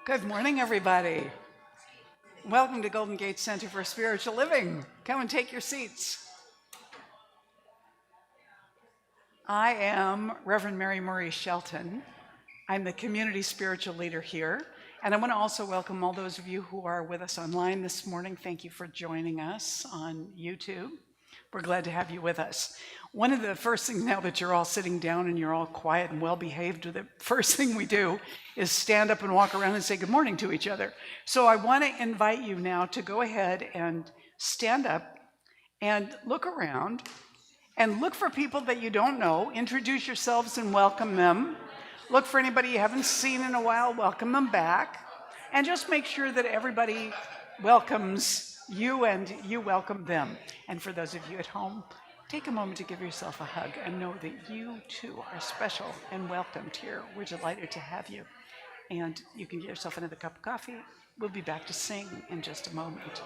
Good morning, everybody. Welcome to Golden Gate Center for Spiritual Living. Come and take your seats. I am Reverend Mary Marie Shelton. I'm the community spiritual leader here. And I want to also welcome all those of you who are with us online this morning. Thank you for joining us on YouTube. We're glad to have you with us. One of the first things, now that you're all sitting down and you're all quiet and well-behaved, the first thing we do is stand up and walk around and say good morning to each other. So I want to invite you now to go ahead and stand up and look around and look for people that you don't know. Introduce yourselves and welcome them. Look for anybody you haven't seen in a while, welcome them back. And just make sure that everybody welcomes you and you welcome them. And for those of you at home, take a moment to give yourself a hug and know that you too are special and welcomed here. We're delighted to have you. And you can get yourself another cup of coffee. We'll be back to sing in just a moment.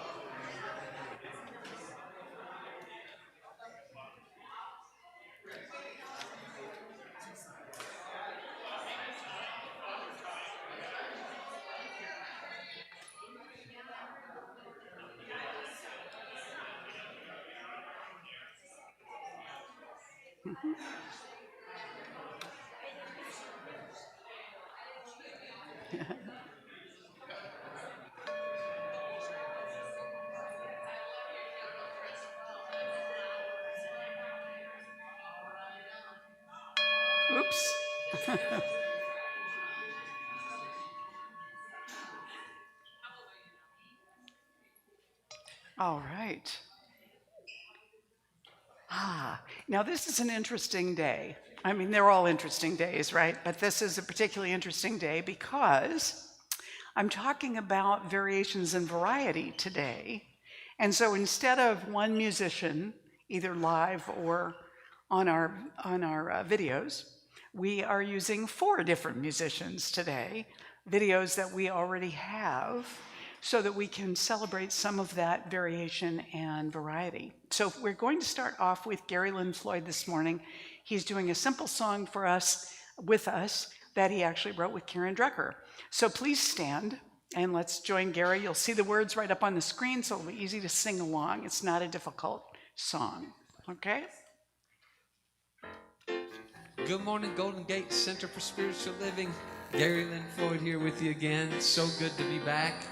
Oops. All right. Now this is an interesting day. I mean, they're all interesting days, right? But this is a particularly interesting day because I'm talking about variations in variety today. And so instead of one musician, either live or on our videos, we are using 4 different musicians today, videos that we already have, so that we can celebrate some of that variation and variety. So we're going to start off with Gary Lynn Floyd this morning. He's doing a simple song for us, with us, that he actually wrote with Karen Drucker. So please stand and let's join Gary. You'll see the words right up on the screen, so it'll be easy to sing along. It's not a difficult song, okay? Good morning, Golden Gate Center for Spiritual Living. Gary Lynn Floyd here with you again. So good to be back.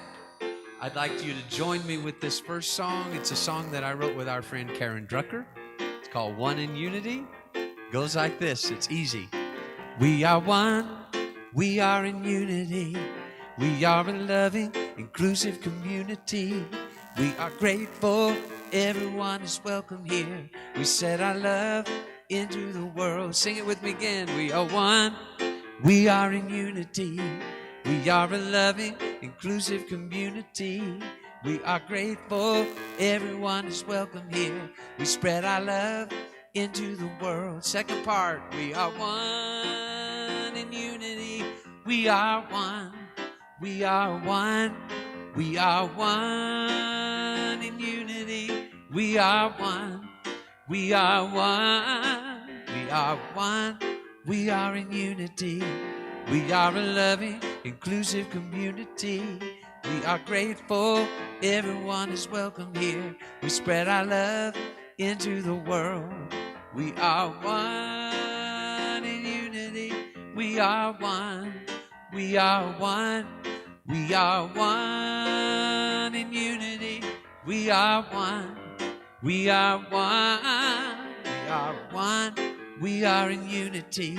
I'd like you to join me with this first song. It's a song that I wrote with our friend Karen Drucker. It's called One in Unity. It goes like this. It's easy. We are one. We are in unity. We are a loving, inclusive community. We are grateful. Everyone is welcome here. We set our love into the world. Sing it with me again. We are one. We are in unity. We are a loving, inclusive community. We are grateful. Everyone is welcome here. We spread our love into the world. Second part. We are one in unity. We are one. We are one. We are one in unity. We are one. We are one. We are one. We are in unity. We are a loving, inclusive community. We are grateful. Everyone is welcome here. We spread our love into the world. We are one in unity. We are one. We are one. We are one in unity. We are one. We are one. We are one. We are in unity.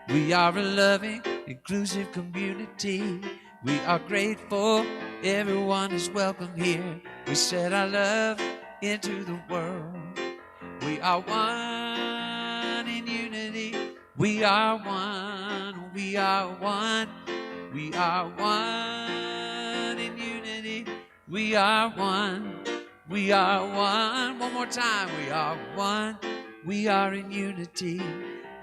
We are a loving, inclusive community. We are grateful. Everyone is welcome here. We set our love into the world. We are one in unity. We are one. We are one. We are one in unity. We are one. We are one. One more time. We are one. We are in unity.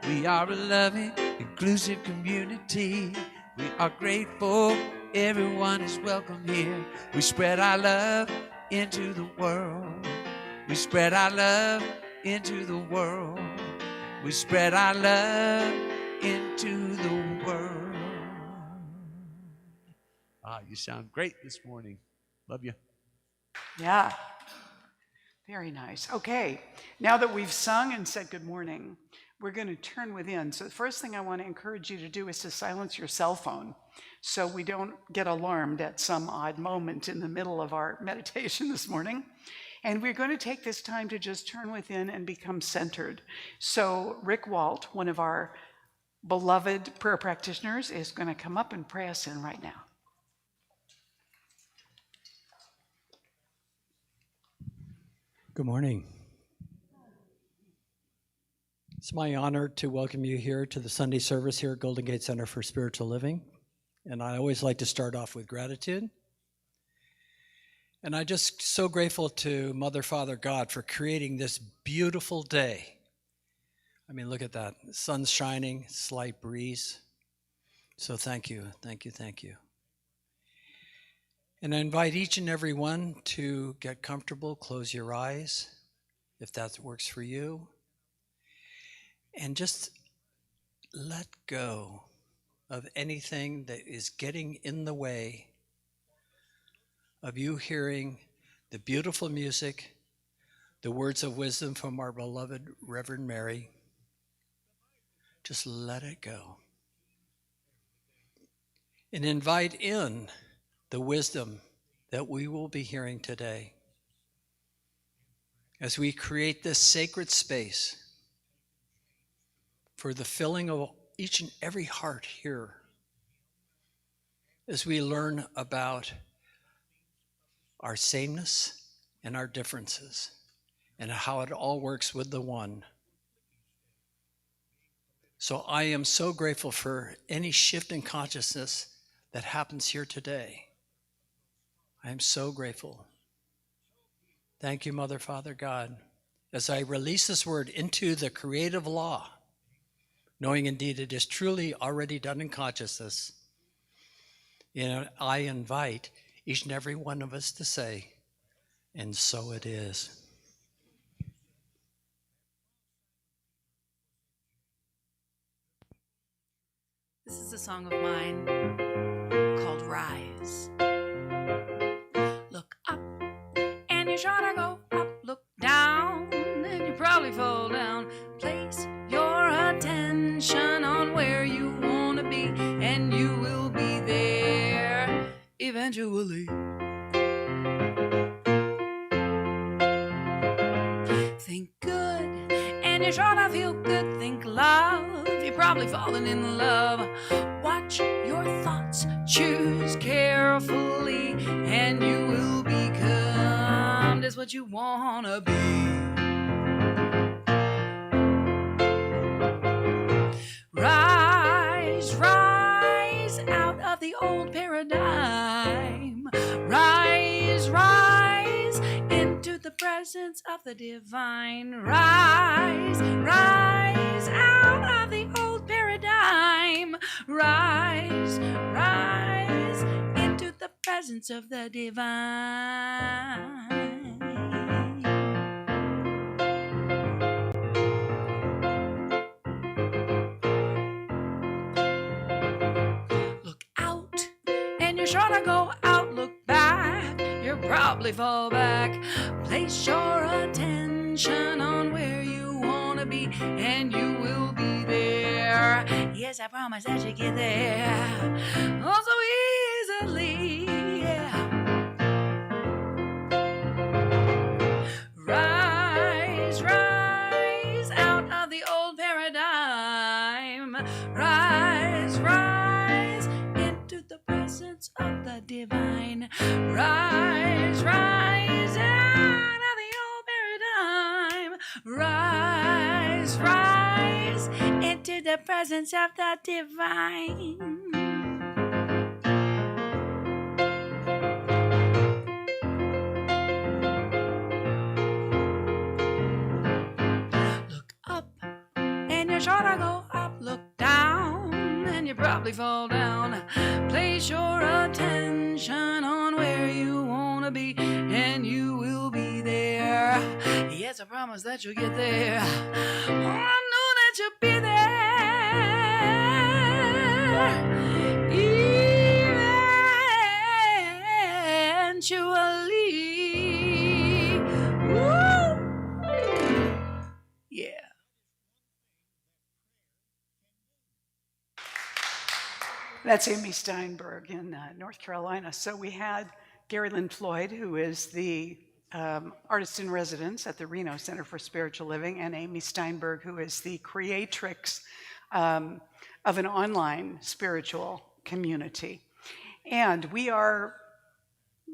We are a loving, inclusive community. We are grateful. Everyone is welcome here. We spread our love into the world. We spread our love into the world. We spread our love into the world. You sound great this morning. Love you. Yeah, very nice. Okay, now that we've sung and said good morning, we're going to turn within. So the first thing I want to encourage you to do is to silence your cell phone so we don't get alarmed at some odd moment in the middle of our meditation this morning. And we're going to take this time to just turn within and become centered. So Rick Walt, one of our beloved prayer practitioners, is going to come up and pray us in right now. Good morning. It's my honor to welcome you here to the Sunday service here at Golden Gate Center for Spiritual Living. And I always like to start off with gratitude. And I'm just so grateful to Mother, Father, God for creating this beautiful day. I mean, look at that. The sun's shining, slight breeze. So thank you, thank you, thank you. And I invite each and every one to get comfortable, close your eyes, if that works for you. And just let go of anything that is getting in the way of you hearing the beautiful music, the words of wisdom from our beloved Reverend Mary. Just let it go. And invite in the wisdom that we will be hearing today as we create this sacred space for the filling of each and every heart here as we learn about our sameness and our differences and how it all works with the one. So I am so grateful for any shift in consciousness that happens here today. I am so grateful. Thank you, Mother, Father, God, as I release this word into the creative law, knowing indeed it is truly already done in consciousness. I invite each and every one of us to say, and so it is. This is a song of mine called Rise. Look up and you try to go up, look down and you probably fall down. Place your attention on where you want to be and you will be there eventually. Think good and you try to feel good. Think love, you're probably falling in love. Watch your thoughts, choose carefully, and you will become just what you want to be. Rise, rise out of the old paradigm. Rise, rise into the presence of the divine. Rise, rise out of the old paradigm. Rise, rise into the presence of the divine. Look out and you're sure to go out. Look back, you'll probably fall back. Place your attention on where you want to be and you will be there. Yes, I promise that you get there. Oh, so easily, yeah. Rise, rise out of the old paradigm. Rise, rise into the presence of the divine. Rise, rise out of the old paradigm. Rise, rise into the presence of the divine. Look up and you're sure to go up. Look down and you probably fall down. Place your attention on where you want to be and you will be there. Yes, I promise that you'll get there. Oh, I know that you'll be there That's Amy Steinberg in North Carolina. So we had Gary Lynn Floyd, who is the artist in residence at the Reno Center for Spiritual Living, and Amy Steinberg, who is the creatrix of an online spiritual community. And we are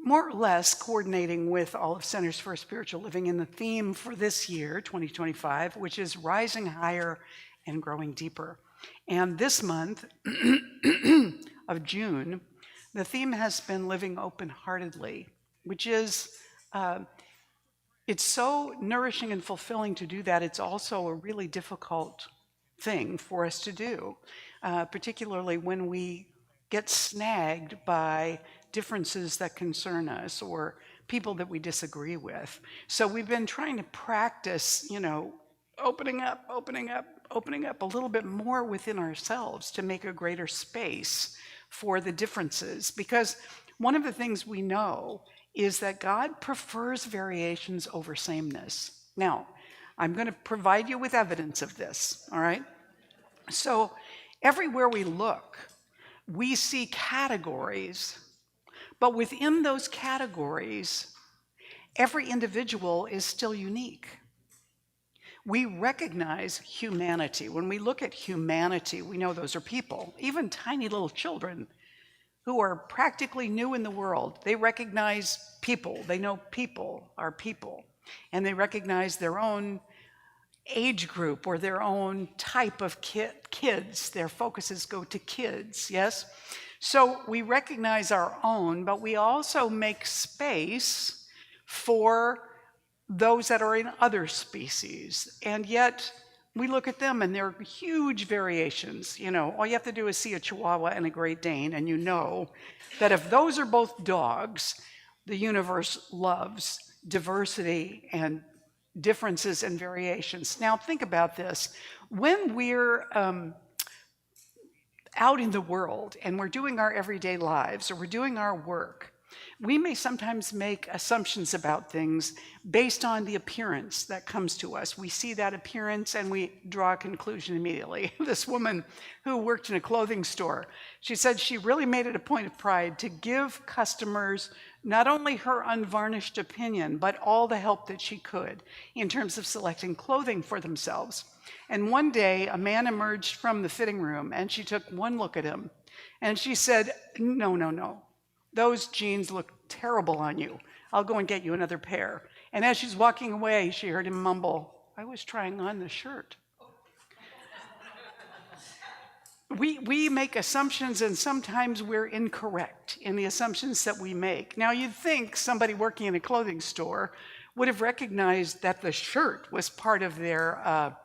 more or less coordinating with all of Centers for Spiritual Living in the theme for this year, 2025, which is Rising Higher and Growing Deeper. And this month of June, the theme has been Living Open-Heartedly, which is, it's so nourishing and fulfilling to do that. It's also a really difficult thing for us to do, particularly when we get snagged by differences that concern us or people that we disagree with. So we've been trying to practice, opening up a little bit more within ourselves to make a greater space for the differences. Because one of the things we know is that God prefers variations over sameness. Now, I'm going to provide you with evidence of this, all right? So everywhere we look, we see categories, but within those categories, every individual is still unique. We recognize humanity. When we look at humanity, we know those are people, even tiny little children who are practically new in the world. They recognize people. They know people are people. And they recognize their own age group or their own type of kids. Their focuses go to kids, yes? So we recognize our own, but we also make space for those that are in other species. And yet we look at them and there are huge variations. All you have to do is see a Chihuahua and a Great Dane, and you know that if those are both dogs, the universe loves diversity and differences and variations. Now think about this. When we're out in the world and we're doing our everyday lives or we're doing our work, we may sometimes make assumptions about things based on the appearance that comes to us. We see that appearance and we draw a conclusion immediately. This woman who worked in a clothing store, she said she really made it a point of pride to give customers not only her unvarnished opinion, but all the help that she could in terms of selecting clothing for themselves. And one day, a man emerged from the fitting room and she took one look at him and she said, no. Those jeans look terrible on you. I'll go and get you another pair. And as she's walking away, she heard him mumble, I was trying on the shirt. We make assumptions, and sometimes we're incorrect in the assumptions that we make. Now, you'd think somebody working in a clothing store would have recognized that the shirt was part of their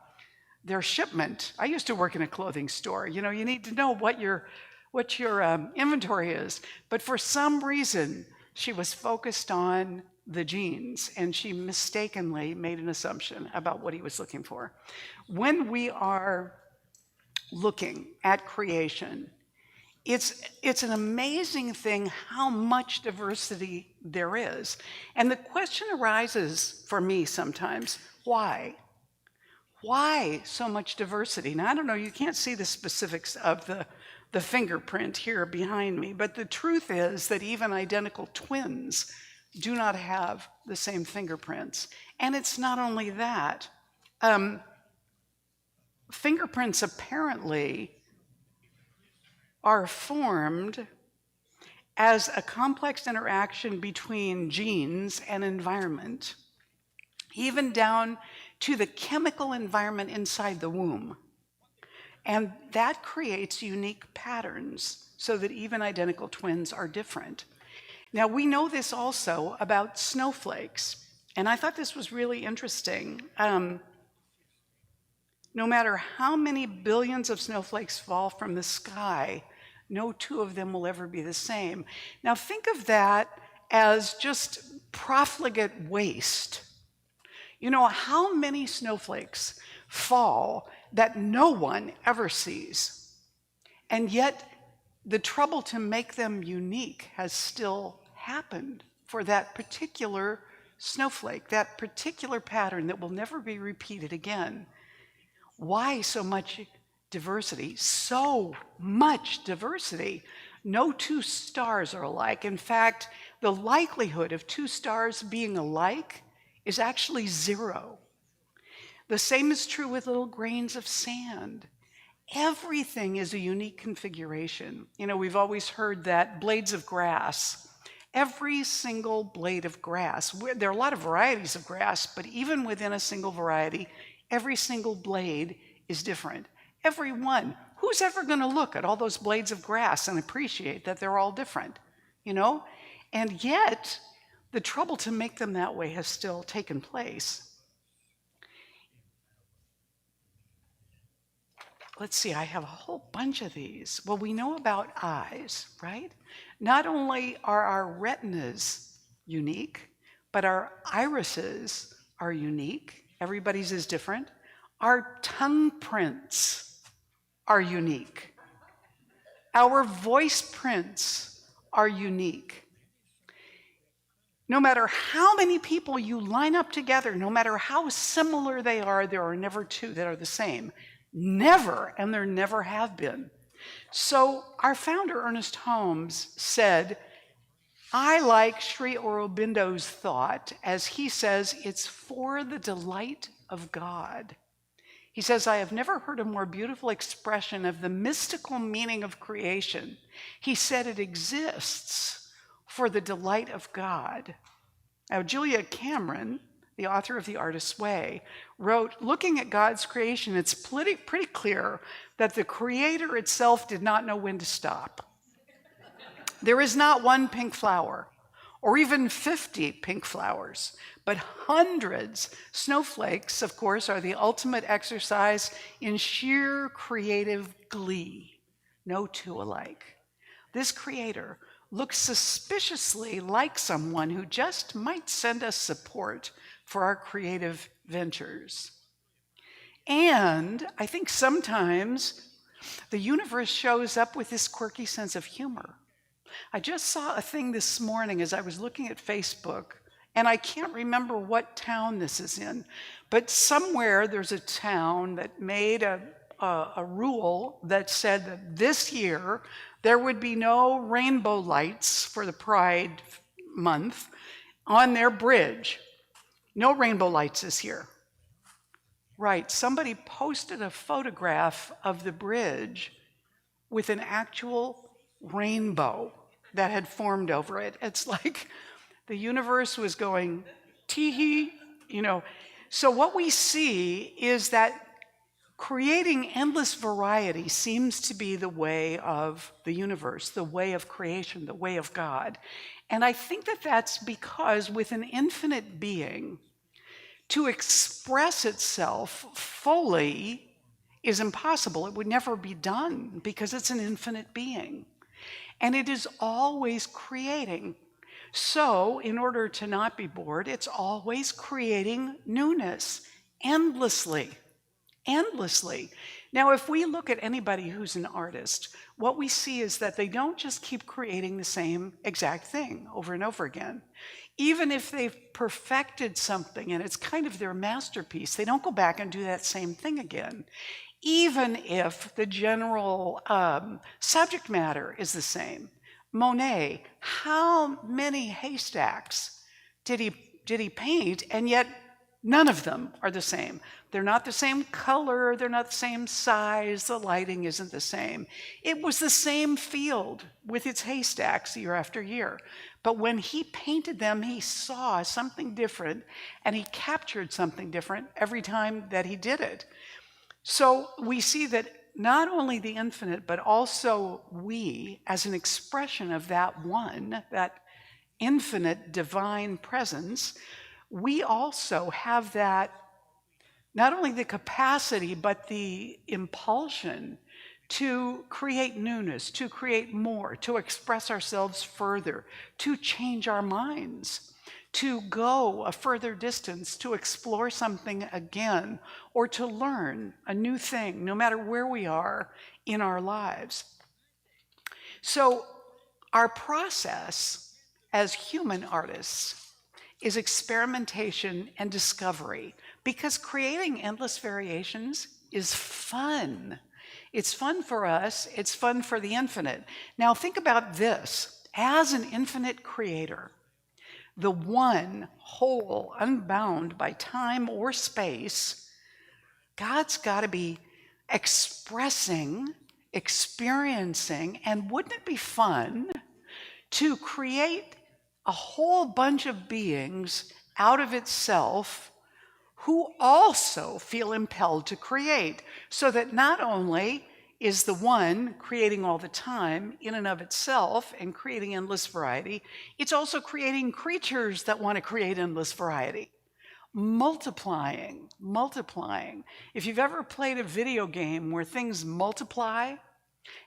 shipment. I used to work in a clothing store. You need to know what your inventory is. But for some reason, she was focused on the jeans, and she mistakenly made an assumption about what he was looking for. When we are looking at creation, it's an amazing thing how much diversity there is. And the question arises for me sometimes, why? Why so much diversity? Now, I don't know, you can't see the specifics of the fingerprint here behind me, but the truth is that even identical twins do not have the same fingerprints. And it's not only that. Fingerprints apparently are formed as a complex interaction between genes and environment, even down to the chemical environment inside the womb. And that creates unique patterns so that even identical twins are different. Now, we know this also about snowflakes, and I thought this was really interesting. No matter how many billions of snowflakes fall from the sky, no two of them will ever be the same. Now, think of that as just profligate waste. How many snowflakes fall that no one ever sees? And yet, the trouble to make them unique has still happened for that particular snowflake, that particular pattern that will never be repeated again. Why so much diversity, so much diversity. No two stars are alike. In fact, the likelihood of two stars being alike is actually 0. The same is true with little grains of sand. Everything is a unique configuration. You know, we've always heard that blades of grass, every single blade of grass, there are a lot of varieties of grass, but even within a single variety, every single blade is different. Every one. Who's ever going to look at all those blades of grass and appreciate that they're all different, you know? And yet, the trouble to make them that way has still taken place. Let's see, I have a whole bunch of these. Well, we know about eyes, right? Not only are our retinas unique, but our irises are unique. Everybody's is different. Our tongue prints are unique. Our voice prints are unique. No matter how many people you line up together, no matter how similar they are, there are never two that are the same. Never, and there never have been. So our founder, Ernest Holmes, said, I like Sri Aurobindo's thought, as he says, it's for the delight of God. He says, I have never heard a more beautiful expression of the mystical meaning of creation. He said it exists for the delight of God. Now, Julia Cameron, the author of The Artist's Way, wrote, looking at God's creation, it's pretty clear that the Creator itself did not know when to stop. There is not one pink flower, or even 50 pink flowers, but hundreds. Snowflakes, of course, are the ultimate exercise in sheer creative glee. No two alike. This Creator looks suspiciously like someone who just might send us support for our creative ventures. And I think sometimes the universe shows up with this quirky sense of humor. I just saw a thing this morning as I was looking at Facebook, and I can't remember what town this is in, but somewhere there's a town that made a rule that said that this year there would be no rainbow lights for the Pride Month on their bridge. No rainbow lights this year. Right, somebody posted a photograph of the bridge with an actual rainbow that had formed over it. It's like the universe was going, tee-hee, you know. So what we see is that creating endless variety seems to be the way of the universe, the way of creation, the way of God. And I think that that's because with an infinite being, to express itself fully is impossible. It would never be done because it's an infinite being. And it is always creating. So, in order to not be bored, it's always creating newness, endlessly. Endlessly. Now, if we look at anybody who's an artist, what we see is that they don't just keep creating the same exact thing over and over again. Even if they've perfected something and it's kind of their masterpiece, they don't go back and do that same thing again. Even if the general subject matter is the same. Monet, how many haystacks did he paint, and yet none of them are the same. They're not the same color, they're not the same size, the lighting isn't the same. It was the same field with its haystacks year after year. But when he painted them, he saw something different, and he captured something different every time that he did it. So we see that not only the infinite, but also we, as an expression of that one, that infinite divine presence, we also have that, not only the capacity, but the impulsion to create newness, to create more, to express ourselves further, to change our minds, to go a further distance, to explore something again, or to learn a new thing, no matter where we are in our lives. So our process as human artists is experimentation and discovery, because creating endless variations is fun. It's fun for us. It's fun for the infinite. Now think about this. As an infinite creator, the one, whole, unbound by time or space, God's got to be expressing, experiencing, and wouldn't it be fun to create a whole bunch of beings out of itself who also feel impelled to create, so that not only is the one creating all the time in and of itself and creating endless variety, it's also creating creatures that want to create endless variety. Multiplying. If you've ever played a video game where things multiply,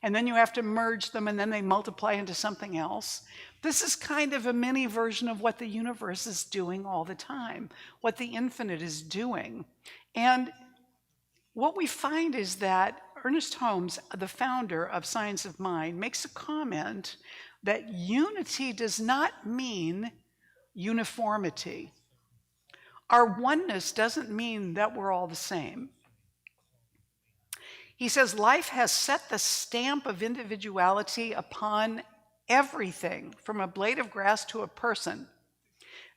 and then you have to merge them, and then they multiply into something else, this is kind of a mini version of what the universe is doing all the time, what the infinite is doing. And what we find is that Ernest Holmes, the founder of Science of Mind, makes a comment that unity does not mean uniformity. Our oneness doesn't mean that we're all the same. He says, life has set the stamp of individuality upon everything, from a blade of grass to a person.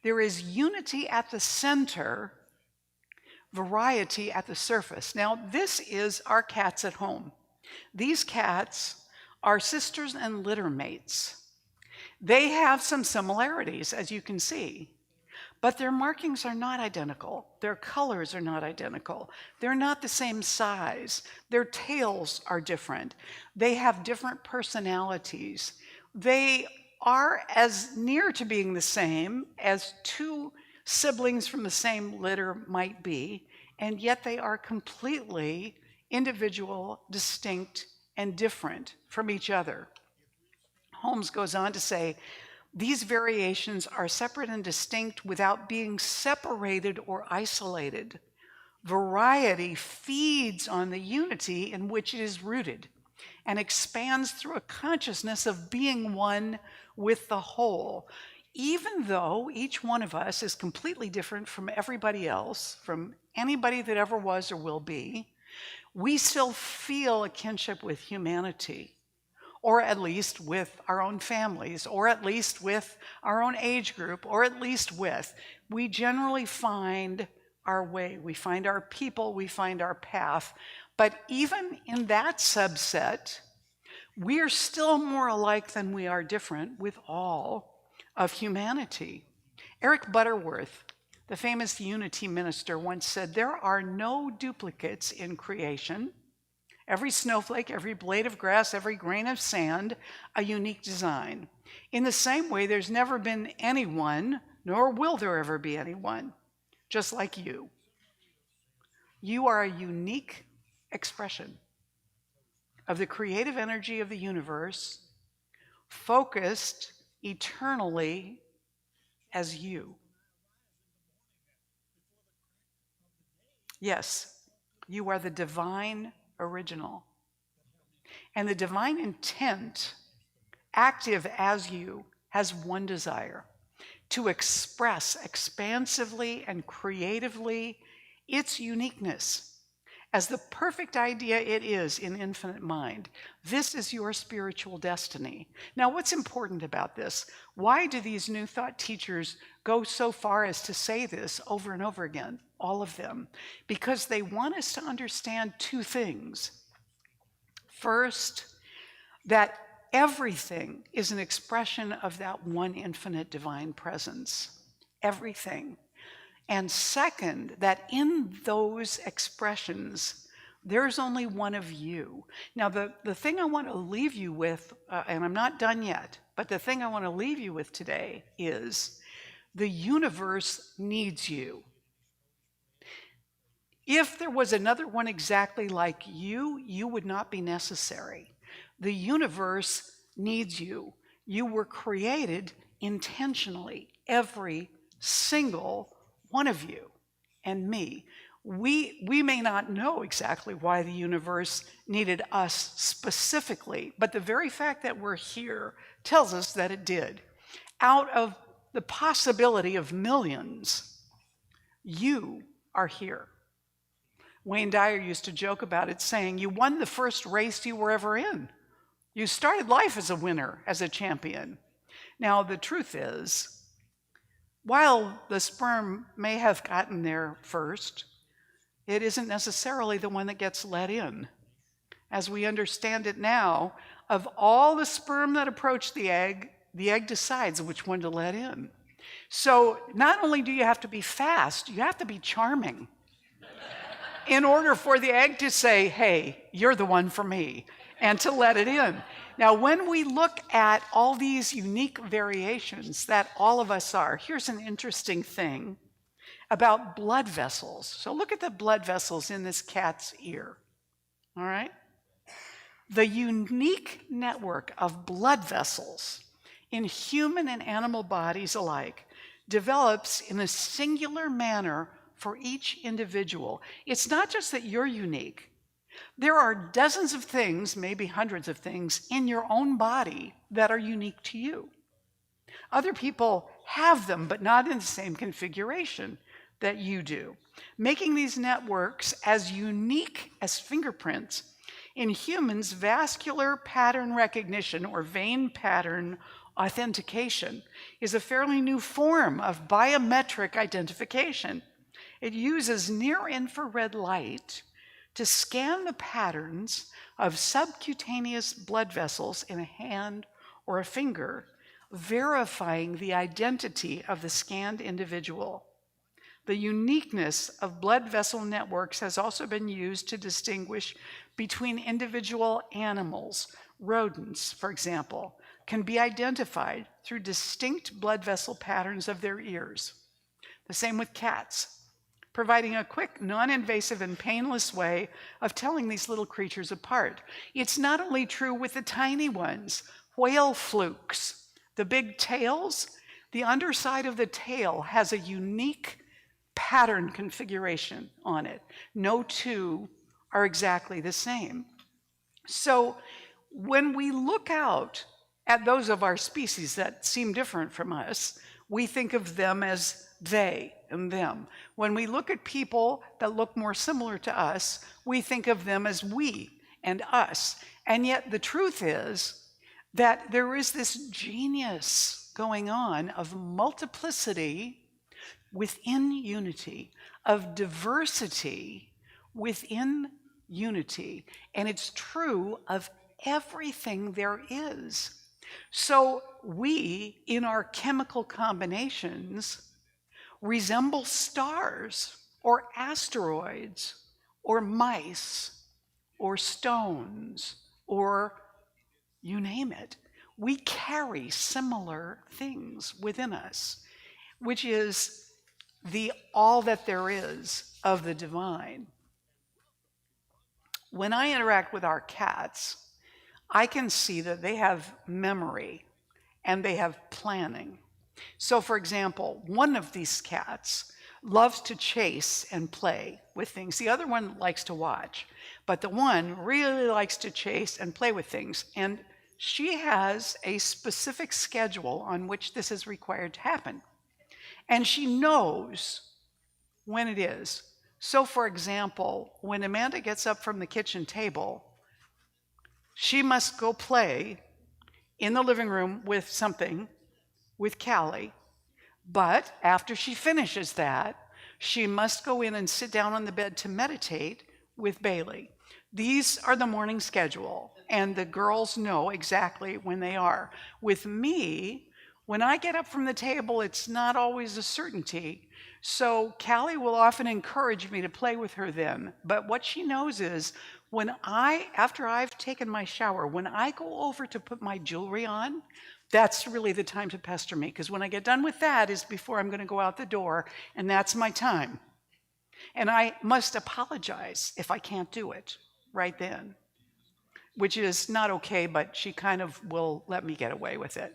There is unity at the center, variety at the surface. Now, this is our cats at home. These cats are sisters and litter mates. They have some similarities, as you can see, but their markings are not identical. Their colors are not identical. They're not the same size. Their tails are different. They have different personalities. They are as near to being the same as two siblings from the same litter might be, and yet they are completely individual, distinct, and different from each other. Holmes goes on to say, these variations are separate and distinct without being separated or isolated. Variety feeds on the unity in which it is rooted and expands through a consciousness of being one with the whole. Even though each one of us is completely different from everybody else, from anybody that ever was or will be, we still feel a kinship with humanity, or at least with our own families, or at least with our own age group, or at least with. We generally find our way, we find our people, we find our path. But even in that subset, we are still more alike than we are different with all of humanity. Eric Butterworth, the famous unity minister, once said, there are no duplicates in creation. Every snowflake, every blade of grass, every grain of sand, a unique design. In the same way, there's never been anyone, nor will there ever be anyone, just like you. You are a unique expression of the creative energy of the universe, focused eternally as you. Yes, you are the divine original. And the divine intent, active as you, has one desire: to express expansively and creatively its uniqueness as the perfect idea it is in infinite mind. This is your spiritual destiny. Now, what's important about this? Why do these New Thought teachers go so far as to say this over and over again, all of them? Because they want us to understand two things. First, that everything is an expression of that one infinite divine presence. Everything. And second, that in those expressions, there's only one of you. Now, the thing I want to leave you with, and I'm not done yet, but the thing I want to leave you with today is the universe needs you. If there was another one exactly like you, you would not be necessary. The universe needs you. You were created intentionally, every single one of you and me. We may not know exactly why the universe needed us specifically, but the very fact that we're here tells us that it did. Out of the possibility of millions, you are here. Wayne Dyer used to joke about it, saying, you won the first race you were ever in. You started life as a winner, as a champion. Now, the truth is, while the sperm may have gotten there first, it isn't necessarily the one that gets let in. As we understand it now, of all the sperm that approach the egg decides which one to let in. So not only do you have to be fast, you have to be charming in order for the egg to say, hey, you're the one for me, and to let it in. Now, when we look at all these unique variations that all of us are, here's an interesting thing about blood vessels. So look at the blood vessels in this cat's ear, all right? The unique network of blood vessels in human and animal bodies alike develops in a singular manner for each individual. It's not just that you're unique. There are dozens of things, maybe hundreds of things, in your own body that are unique to you. Other people have them, but not in the same configuration that you do, making these networks as unique as fingerprints. In humans, vascular pattern recognition, or vein pattern authentication, is a fairly new form of biometric identification. It uses near-infrared light to scan the patterns of subcutaneous blood vessels in a hand or a finger, verifying the identity of the scanned individual. The uniqueness of blood vessel networks has also been used to distinguish between individual animals. Rodents, for example, can be identified through distinct blood vessel patterns of their ears. The same with cats, providing a quick, non-invasive, and painless way of telling these little creatures apart. It's not only true with the tiny ones, whale flukes, the big tails. The underside of the tail has a unique pattern configuration on it. No two are exactly the same. So when we look out at those of our species that seem different from us, we think of them as they and them. When we look at people that look more similar to us, we think of them as we and us. And yet the truth is that there is this genius going on of multiplicity within unity, of diversity within unity. And it's true of everything there is. So we, in our chemical combinations, resemble stars or asteroids or mice or stones or you name it. We carry similar things within us, which is the all that there is of the divine. When I interact with our cats, I can see that they have memory and they have planning. So for example, one of these cats loves to chase and play with things. The other one likes to watch, but the one really likes to chase and play with things. And she has a specific schedule on which this is required to happen. And she knows when it is. So for example, when Amanda gets up from the kitchen table, she must go play in the living room with something with Callie. But after she finishes that, she must go in and sit down on the bed to meditate with Bailey. These are the morning schedule, and the girls know exactly when they are. With me, when I get up from the table, it's not always a certainty. So Callie will often encourage me to play with her then. But what she knows is after I've taken my shower, when I go over to put my jewelry on, that's really the time to pester me, because when I get done with that is before I'm going to go out the door, and that's my time. And I must apologize if I can't do it right then, which is not okay, but she kind of will let me get away with it.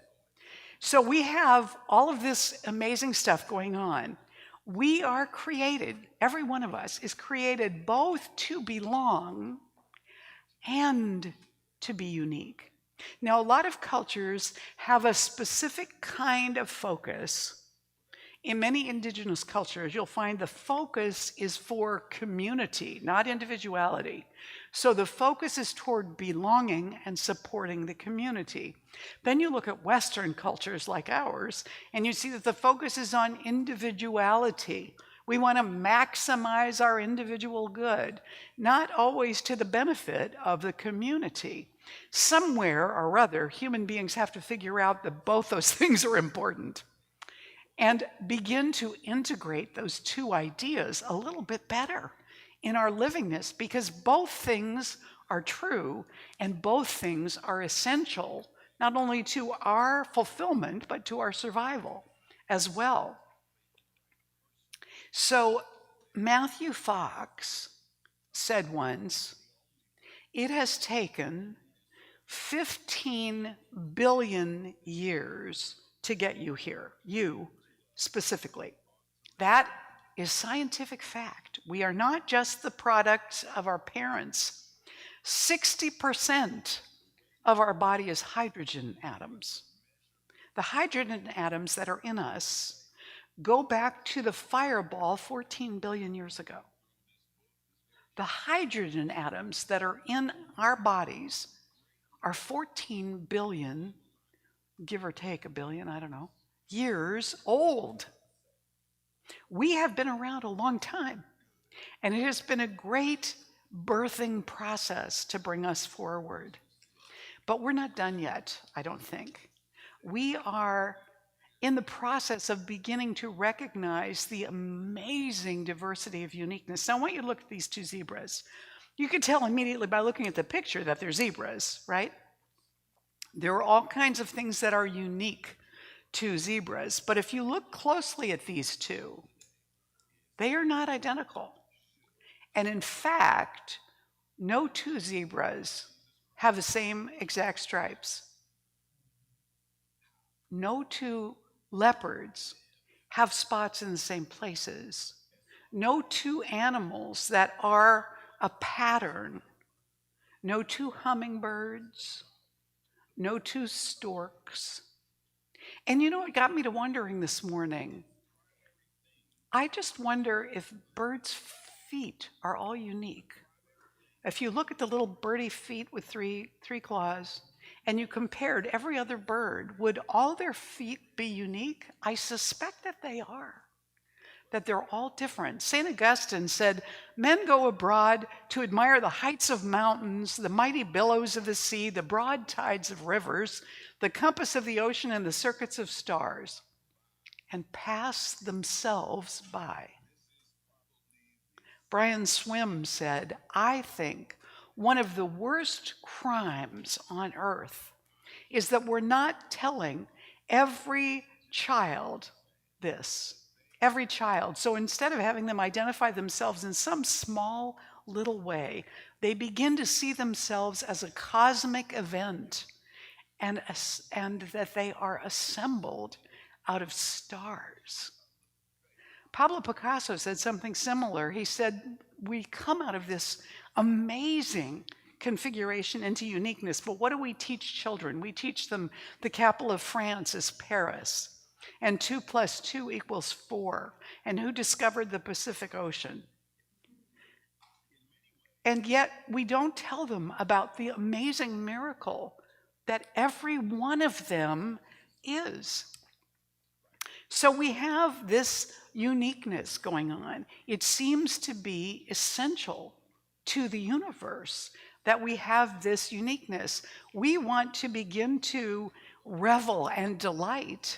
So we have all of this amazing stuff going on. We are created, every one of us is created both to belong and to be unique. Now, a lot of cultures have a specific kind of focus In many indigenous cultures, you'll find the focus is for community, not individuality. So the focus is toward belonging and supporting the community. Then you look at Western cultures like ours, and you see that the focus is on individuality. We want to maximize our individual good, not always to the benefit of the community. Somewhere or other, human beings have to figure out that both those things are important and begin to integrate those two ideas a little bit better in our livingness, because both things are true and both things are essential, not only to our fulfillment, but to our survival as well. So Matthew Fox said once, "It has taken 15 billion years to get you here," you specifically. That is scientific fact. We are not just the products of our parents. 60% of our body is hydrogen atoms. The hydrogen atoms that are in us go back to the fireball 14 billion years ago. The hydrogen atoms that are in our bodies are 14 billion, give or take a billion, I don't know, years old. We have been around a long time, and it has been a great birthing process to bring us forward. But we're not done yet, I don't think. We are in the process of beginning to recognize the amazing diversity of uniqueness. Now, I want you to look at these two zebras. You can tell immediately by looking at the picture that they're zebras, right? There are all kinds of things that are unique to zebras, but if you look closely at these two, they are not identical. And in fact, no two zebras have the same exact stripes. No two leopards have spots in the same places. No two animals that are a pattern. No two hummingbirds. No two storks. And you know what got me to wondering this morning? I just wonder if birds' feet are all unique. If you look at the little birdie feet with three claws, and you compared every other bird, would all their feet be unique? I suspect that they are, that they're all different. St. Augustine said, "Men go abroad to admire the heights of mountains, the mighty billows of the sea, the broad tides of rivers, the compass of the ocean, and the circuits of stars, and pass themselves by." Brian Swim said, "I think one of the worst crimes on earth is that we're not telling every child this. Every child. So instead of having them identify themselves in some small little way, they begin to see themselves as a cosmic event and that they are assembled out of stars." Pablo Picasso said something similar. He said, we come out of this amazing configuration into uniqueness, but what do we teach children? We teach them the capital of France is Paris, and 2 + 2 = 4, and who discovered the Pacific Ocean. And yet we don't tell them about the amazing miracle that every one of them is. So we have this uniqueness going on. It seems to be essential to the universe that we have this uniqueness. We want to begin to revel and delight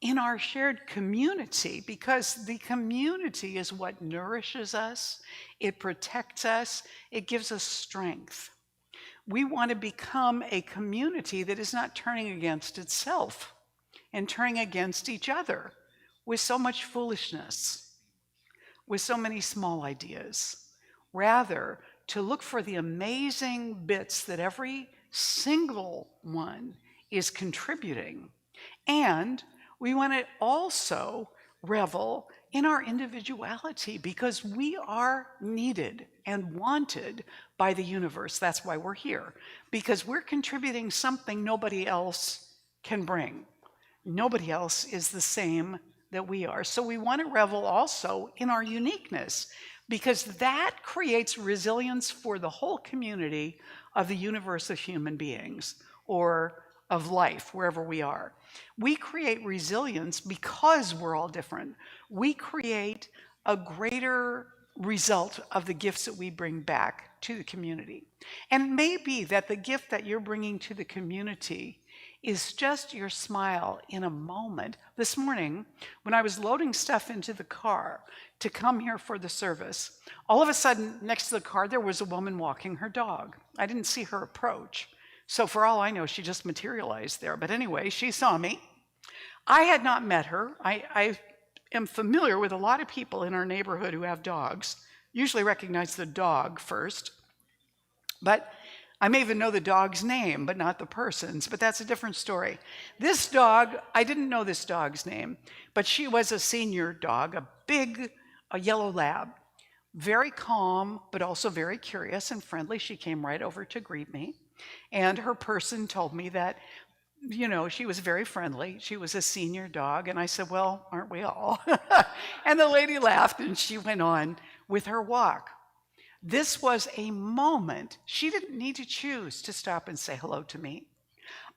in our shared community, because the community is what nourishes us, it protects us, it gives us strength. We want to become a community that is not turning against itself and turning against each other with so much foolishness, with so many small ideas. Rather, to look for the amazing bits that every single one is contributing. And we want to also revel in our individuality, because we are needed and wanted by the universe. That's why we're here, because we're contributing something nobody else can bring. Nobody else is the same that we are. So we want to revel also in our uniqueness, because that creates resilience for the whole community of the universe of human beings, or of life, wherever we are. We create resilience because we're all different. We create a greater result of the gifts that we bring back to the community. And it may be that the gift that you're bringing to the community is just your smile in a moment. This morning, when I was loading stuff into the car to come here for the service, all of a sudden, next to the car, there was a woman walking her dog. I didn't see her approach. So for all I know, she just materialized there. But anyway, she saw me. I had not met her. I am familiar with a lot of people in our neighborhood who have dogs. Usually recognize the dog first. But I may even know the dog's name, but not the person's. But that's a different story. This dog, I didn't know this dog's name, but she was a senior dog, a yellow lab. Very calm, but also very curious and friendly. She came right over to greet me. And her person told me that, you know, she was very friendly. She was a senior dog. And I said, well, aren't we all? And the lady laughed and she went on with her walk. This was a moment. She didn't need to choose to stop and say hello to me.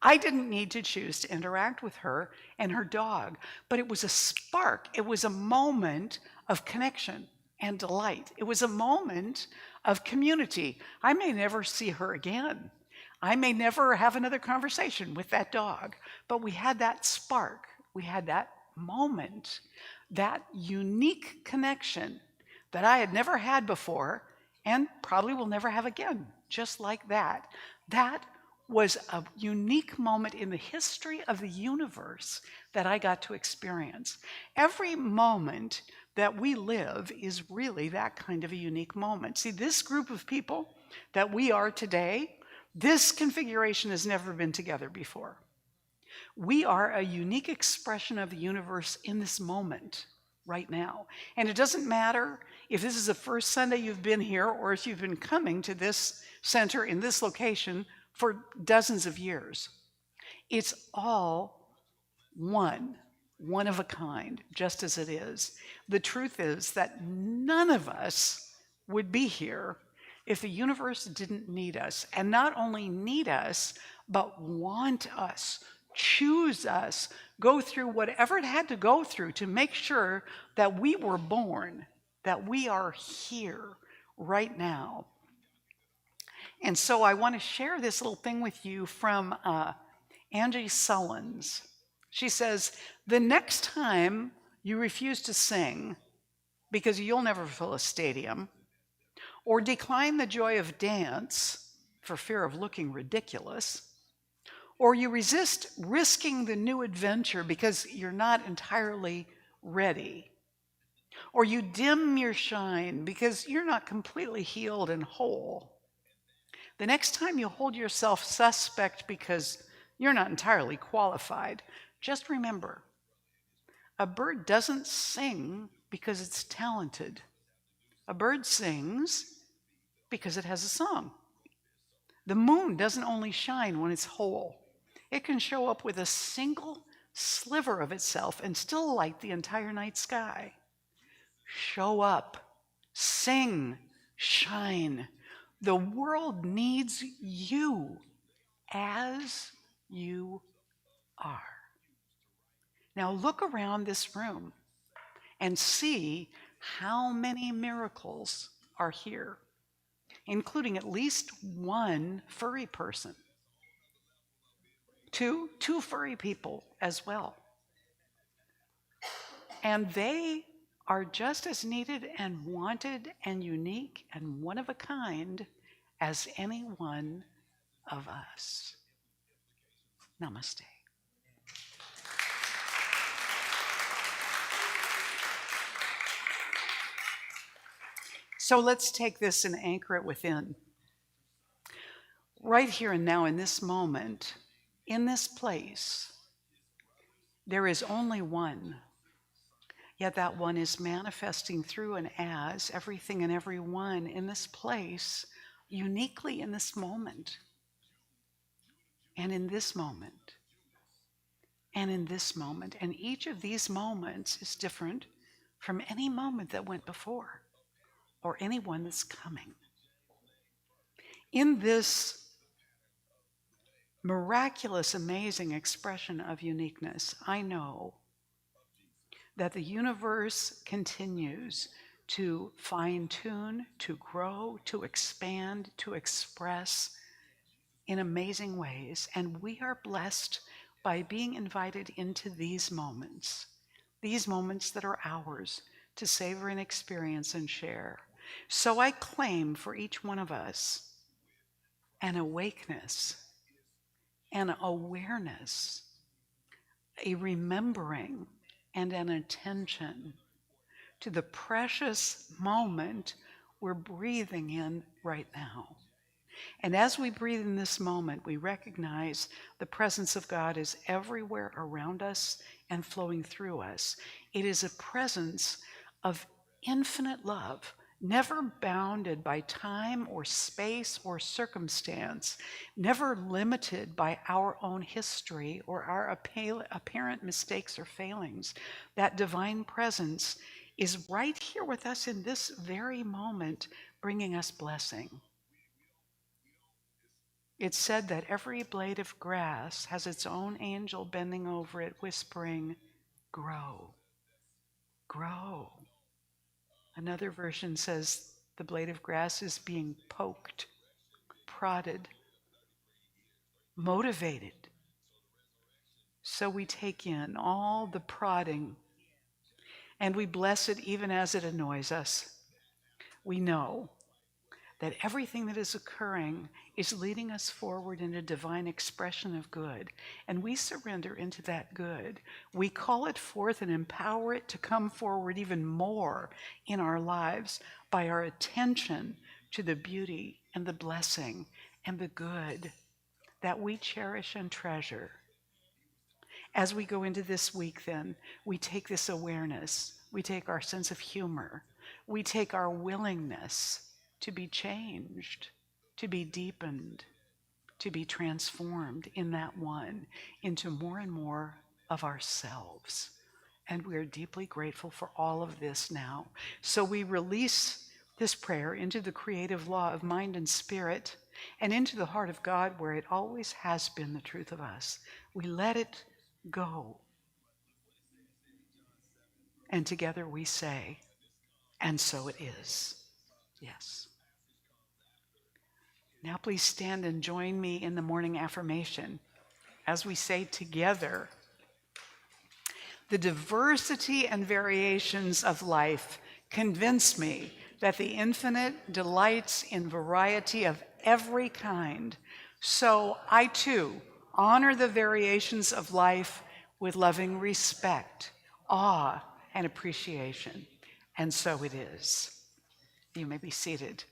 I didn't need to choose to interact with her and her dog, but it was a spark. It was a moment of connection and delight. It was a moment of community. I may never see her again. I may never have another conversation with that dog, but we had that spark. We had that moment, that unique connection that I had never had before and probably will never have again, just like that. That was a unique moment in the history of the universe that I got to experience. Every moment that we live is really that kind of a unique moment. See, this group of people that we are today, this configuration has never been together before. We are a unique expression of the universe in this moment, right now. And it doesn't matter if this is the first Sunday you've been here or if you've been coming to this center in this location for dozens of years. It's all one of a kind, just as it is. The truth is that none of us would be here if the universe didn't need us, and not only need us, but want us, choose us, go through whatever it had to go through to make sure that we were born, that we are here right now. And so I want to share this little thing with you from Angie Sullins. She says, the next time you refuse to sing because you'll never fill a stadium, or decline the joy of dance for fear of looking ridiculous, or you resist risking the new adventure because you're not entirely ready, or you dim your shine because you're not completely healed and whole, the next time you hold yourself suspect because you're not entirely qualified, just remember, a bird doesn't sing because it's talented. A bird sings because it has a song. The moon doesn't only shine when it's whole. It can show up with a single sliver of itself and still light the entire night sky. Show up, sing, shine. The world needs you as you are. Now look around this room and see how many miracles are here, including at least one furry person. Two furry people as well. And they are just as needed and wanted and unique and one of a kind as any one of us. Namaste. So let's take this and anchor it within. Right here and now in this moment, in this place, there is only one. Yet that one is manifesting through and as everything and everyone in this place, uniquely in this moment, and in this moment, and in this moment. And each of these moments is different from any moment that went before or any one that's coming. In this miraculous, amazing expression of uniqueness, I know that the universe continues to fine-tune, to grow, to expand, to express in amazing ways. And we are blessed by being invited into these moments that are ours to savor and experience and share. So I claim for each one of us an awakeness, an awareness, a remembering, and an attention to the precious moment we're breathing in right now. And as we breathe in this moment, we recognize the presence of God is everywhere around us and flowing through us. It is a presence of infinite love, never bounded by time or space or circumstance, never limited by our own history or our apparent mistakes or failings. That divine presence is right here with us in this very moment, bringing us blessing. It's said that every blade of grass has its own angel bending over it, whispering, "Grow, grow." Another version says the blade of grass is being poked, prodded, motivated. So we take in all the prodding and we bless it even as it annoys us. We know that everything that is occurring is leading us forward in a divine expression of good. And we surrender into that good. We call it forth and empower it to come forward even more in our lives by our attention to the beauty and the blessing and the good that we cherish and treasure. As we go into this week, then, we take this awareness, we take our sense of humor, we take our willingness to be changed, to be deepened, to be transformed in that one into more and more of ourselves. And we are deeply grateful for all of this now. So we release this prayer into the creative law of mind and spirit and into the heart of God where it always has been the truth of us. We let it go. And together we say, and so it is. Yes. Now please stand and join me in the morning affirmation as we say together, the diversity and variations of life convince me that the infinite delights in variety of every kind. So I too honor the variations of life with loving respect, awe, and appreciation. And so it is. You may be seated.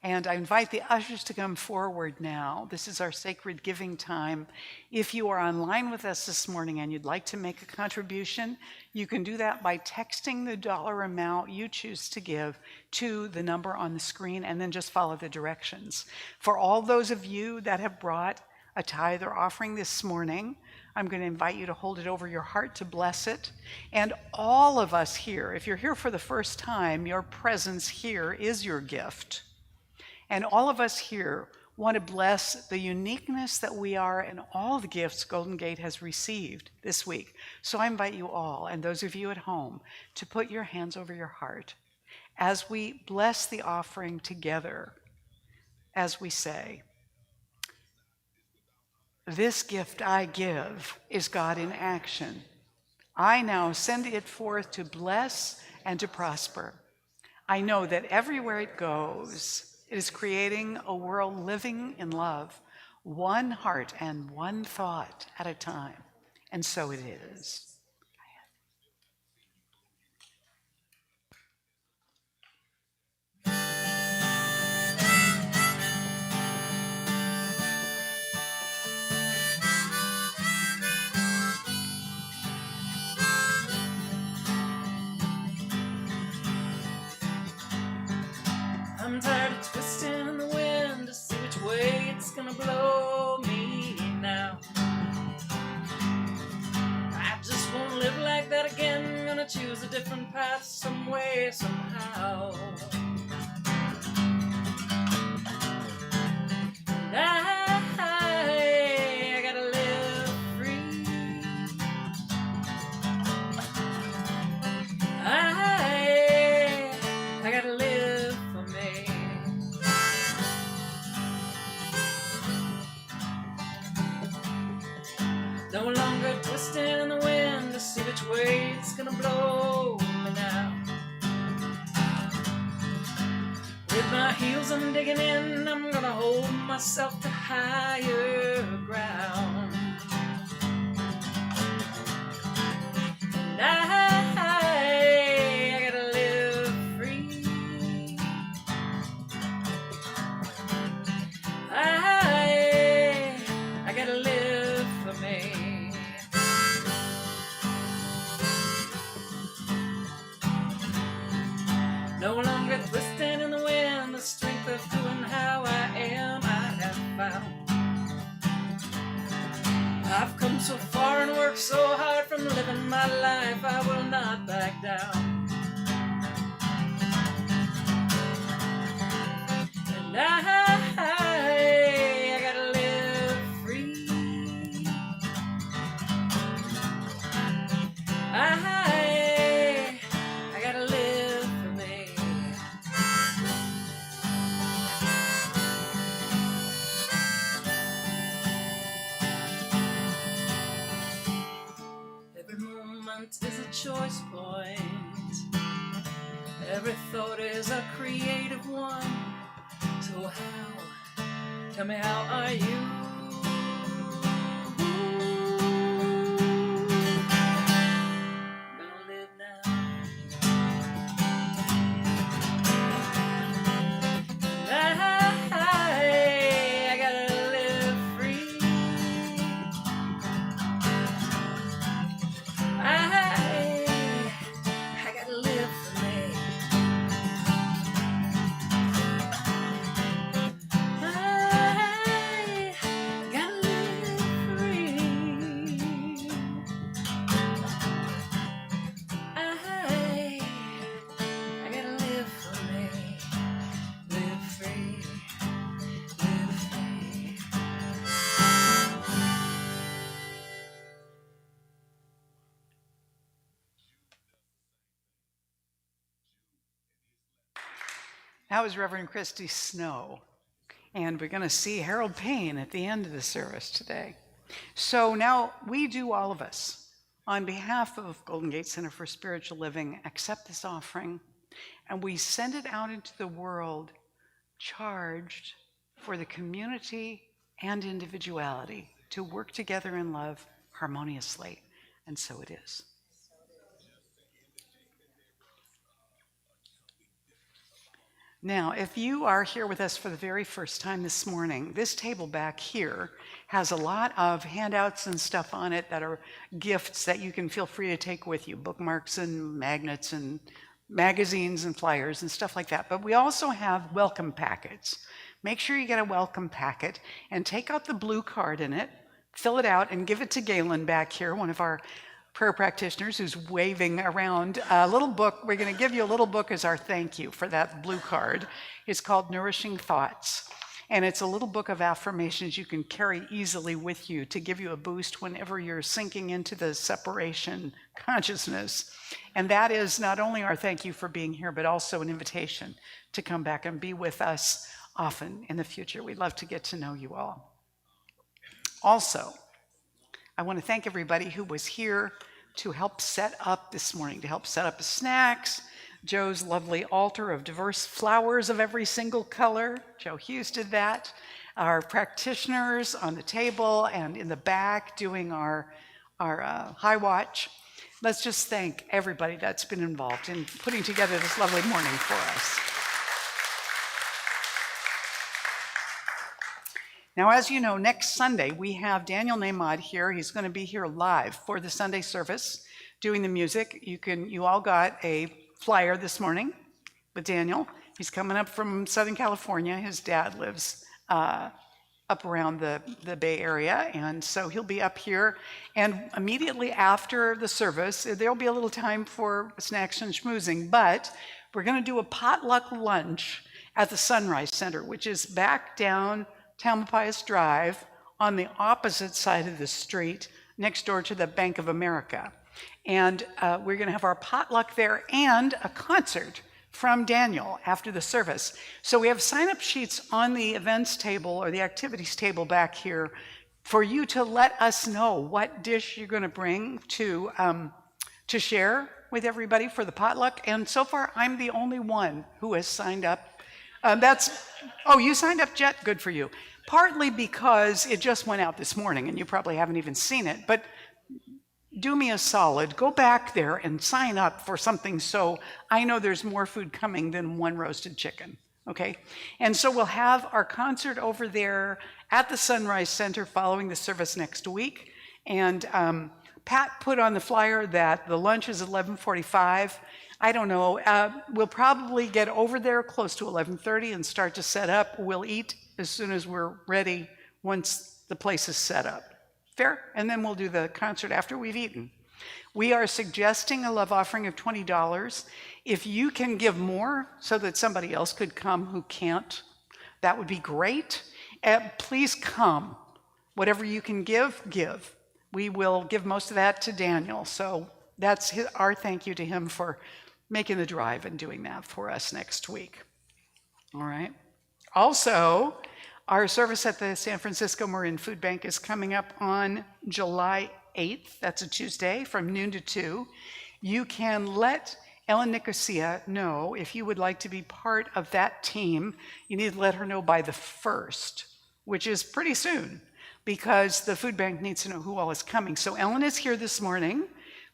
And I invite the ushers to come forward now. This is our sacred giving time. If you are online with us this morning and you'd like to make a contribution, you can do that by texting the dollar amount you choose to give to the number on the screen and then just follow the directions. For all those of you that have brought a tithe or offering this morning, I'm going to invite you to hold it over your heart to bless it. And all of us here, if you're here for the first time, your presence here is your gift. And all of us here want to bless the uniqueness that we are and all the gifts Golden Gate has received this week. So I invite you all, and those of you at home, to put your hands over your heart as we bless the offering together, as we say, "This gift I give is God in action. I now send it forth to bless and to prosper. I know that everywhere it goes, it is creating a world living in love, one heart and one thought at a time. And so it is." I'm tired of twisting the wind to see which way it's gonna blow me now. gonna choose a different path some way, somehow. And I gotta live free. I gotta live for me. No longer twisting in the wind to see which way it's gonna blow me now. With my heels I'm digging in, I'm gonna hold myself to higher ground. And I gotta live free. I gotta live for me. No longer twisting in the wind, the strength of who and how I am I have found. I've come so far and worked so hard from living my life, I will not back down. And I gotta live free. I gotta live for me. Every moment is a choice point. Every thought is a creative one. So how, tell me how are you? Gonna live now. I gotta live free. I gotta live for me. I gotta live free. I gotta live for me. Live free. Live free. That was Reverend Christy Snow. And we're going to see Harold Payne at the end of the service today. So now we do, all of us, on behalf of Golden Gate Center for Spiritual Living, accept this offering, and we send it out into the world charged for the community and individuality to work together in love harmoniously. And so it is. Now, if you are here with us for the very first time this morning, this table back here has a lot of handouts and stuff on it that are gifts that you can feel free to take with you, bookmarks and magnets and magazines and flyers and stuff like that. But we also have welcome packets. Make sure you get a welcome packet and take out the blue card in it, fill it out, and give it to Galen back here, one of our prayer practitioners who's waving around a little book. We're going to give you a little book as our thank you for that blue card. It's called Nourishing Thoughts, and it's a little book of affirmations you can carry easily with you to give you a boost whenever you're sinking into the separation consciousness. And that is not only our thank you for being here, but also an invitation to come back and be with us often in the future. We'd love to get to know you all. Also, I want to thank everybody who was here to help set up this morning, to help set up the snacks, Joe's lovely altar of diverse flowers of every single color. Joe Hughes did that. Our practitioners on the table and in the back doing our high watch. Let's just thank everybody that's been involved in putting together this lovely morning for us. Now, as you know, next Sunday we have Daniel Nahmad here. He's going to be here live for the Sunday service doing the music. You all got a flyer this morning with Daniel. He's coming up from Southern California. His dad lives up around the Bay Area, and so he'll be up here. And immediately after the service, there'll be a little time for snacks and schmoozing, but we're going to do a potluck lunch at the Sunrise Center, which is back down Tamalpais Drive on the opposite side of the street, next door to the Bank of America. And we're going to have our potluck there and a concert from Daniel after the service. So we have sign-up sheets on the events table or the activities table back here for you to let us know what dish you're going to bring to share with everybody for the potluck. And so far, I'm the only one who has signed up. Oh, you signed up, Jet? Good for you. Partly because it just went out this morning and you probably haven't even seen it, but do me a solid, go back there and sign up for something so I know there's more food coming than one roasted chicken, okay? And so we'll have our concert over there at the Sunrise Center following the service next week. And Pat put on the flyer that the lunch is 11:45. I don't know, we'll probably get over there close to 11:30 and start to set up. We'll eat as soon as we're ready once the place is set up. Fair? And then we'll do the concert after we've eaten. We are suggesting a love offering of $20. If you can give more so that somebody else could come who can't, that would be great. Please come. Whatever you can give, give. We will give most of that to Daniel. So that's our thank you to him for making the drive and doing that for us next week. All right. Also, our service at the San Francisco Marin Food Bank is coming up on July 8th. That's a Tuesday from noon to 2. You can let Ellen Nicosia know if you would like to be part of that team. You need to let her know by the 1st, which is pretty soon, because the food bank needs to know who all is coming. So Ellen is here this morning.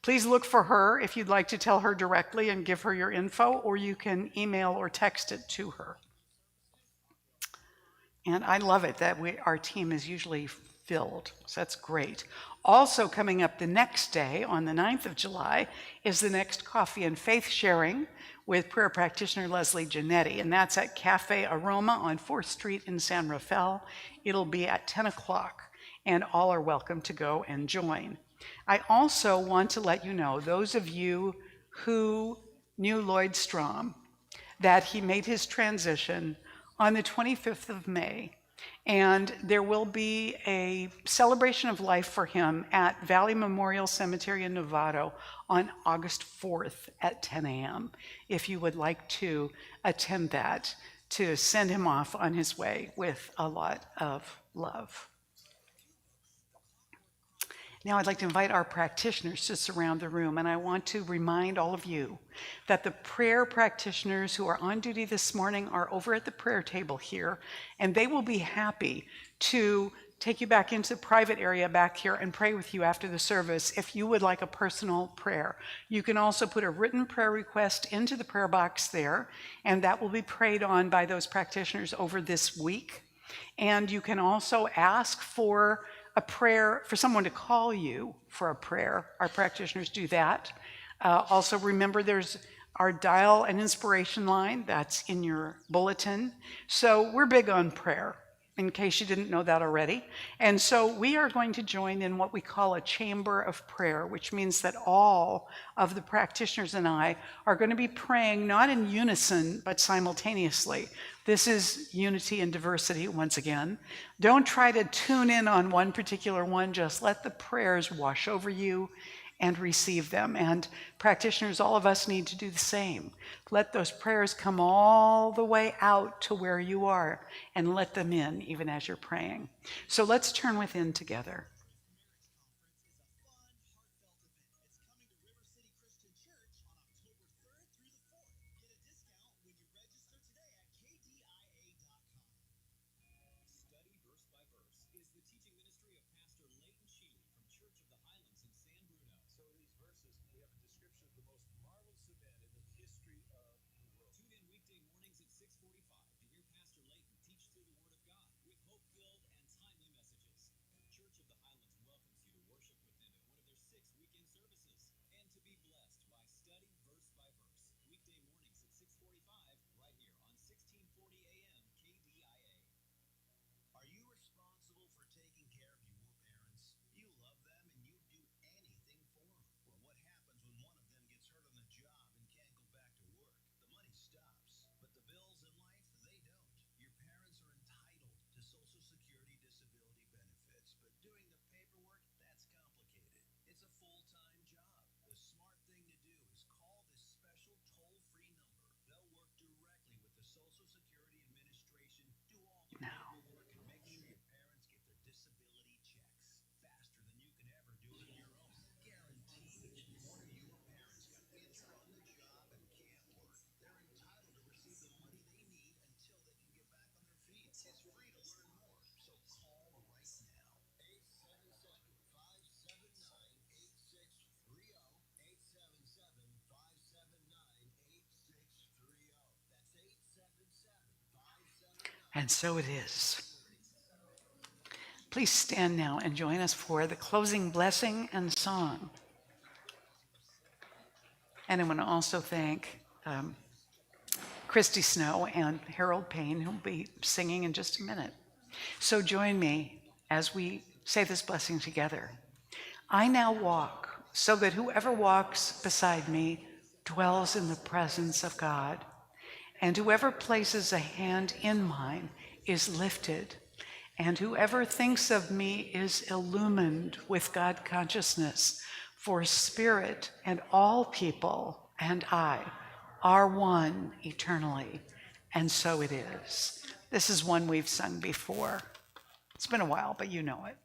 Please look for her if you'd like to tell her directly and give her your info, or you can email or text it to her. And I love it that our team is usually filled, so that's great. Also coming up the next day, on the 9th of July, is the next Coffee and Faith sharing with prayer practitioner Leslie Giannetti, and that's at Cafe Aroma on 4th Street in San Rafael. It'll be at 10 o'clock, and all are welcome to go and join. I also want to let you know, those of you who knew Lloyd Strom, that he made his transition on the 25th of May, and there will be a celebration of life for him at Valley Memorial Cemetery in Novato on August 4th at 10 a.m. If you would like to attend that, to send him off on his way with a lot of love. Now I'd like to invite our practitioners to surround the room, and I want to remind all of you that the prayer practitioners who are on duty this morning are over at the prayer table here, and they will be happy to take you back into the private area back here and pray with you after the service if you would like a personal prayer. You can also put a written prayer request into the prayer box there, and that will be prayed on by those practitioners over this week. And you can also ask for a prayer, for someone to call you for a prayer. Our practitioners do that. Also remember there's our dial and inspiration line, that's in your bulletin. So we're big on prayer, in case you didn't know that already. And so we are going to join in what we call a chamber of prayer, which means that all of the practitioners and I are going to be praying not in unison, but simultaneously. This is unity and diversity once again. Don't try to tune in on one particular one, just let the prayers wash over you and receive them. And practitioners, all of us need to do the same. Let those prayers come all the way out to where you are and let them in even as you're praying. So let's turn within together. And so it is. Please stand now and join us for the closing blessing and song. And I want to also thank Christy Snow and Harold Payne, who will be singing in just a minute. So join me as we say this blessing together. I now walk so that whoever walks beside me dwells in the presence of God, and whoever places a hand in mine is lifted, and whoever thinks of me is illumined with God consciousness, for spirit and all people and I are one eternally, and so it is. This is one we've sung before. It's been a while, but you know it.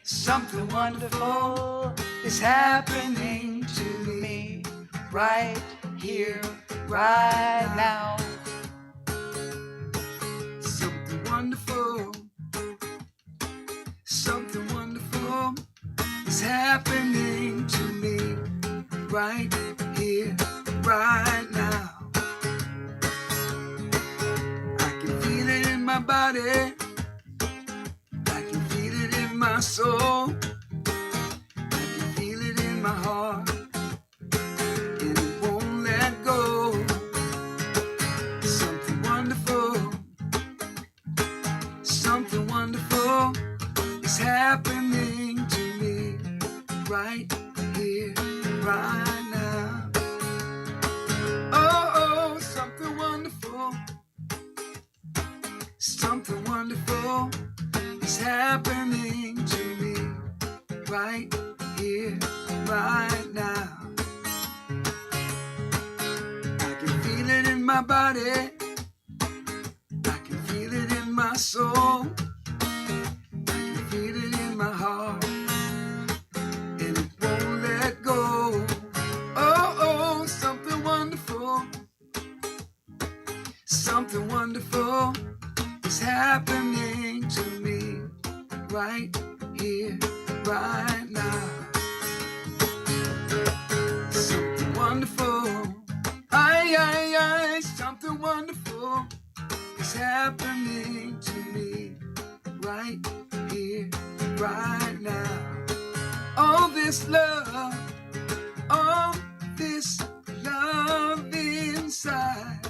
Something wonderful is happening to me right here, right now. Something wonderful is happening to me right here, right now. I can feel it in my body. I can feel it in my soul. I can feel it in my heart. And it won't let go. Something wonderful is happening to me right here, right now. Oh, something wonderful is happening to me right here, right now. I can feel it in my body. I can feel it in my soul. I can feel it in my heart. And it won't let go. Oh, something wonderful is happening to me right here, right now. Something wonderful, something wonderful is happening to me right here, right now. All this love inside,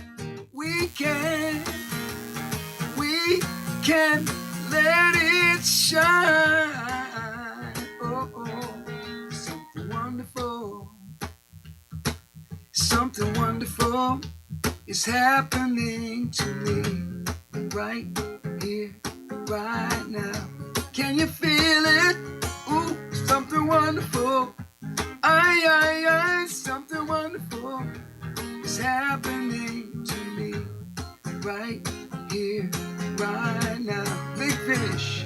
we can let it shine. Oh, something wonderful is happening to me right here, right now. Can you feel it? Ooh, something wonderful. Something wonderful is happening to me right here, right now. Big finish.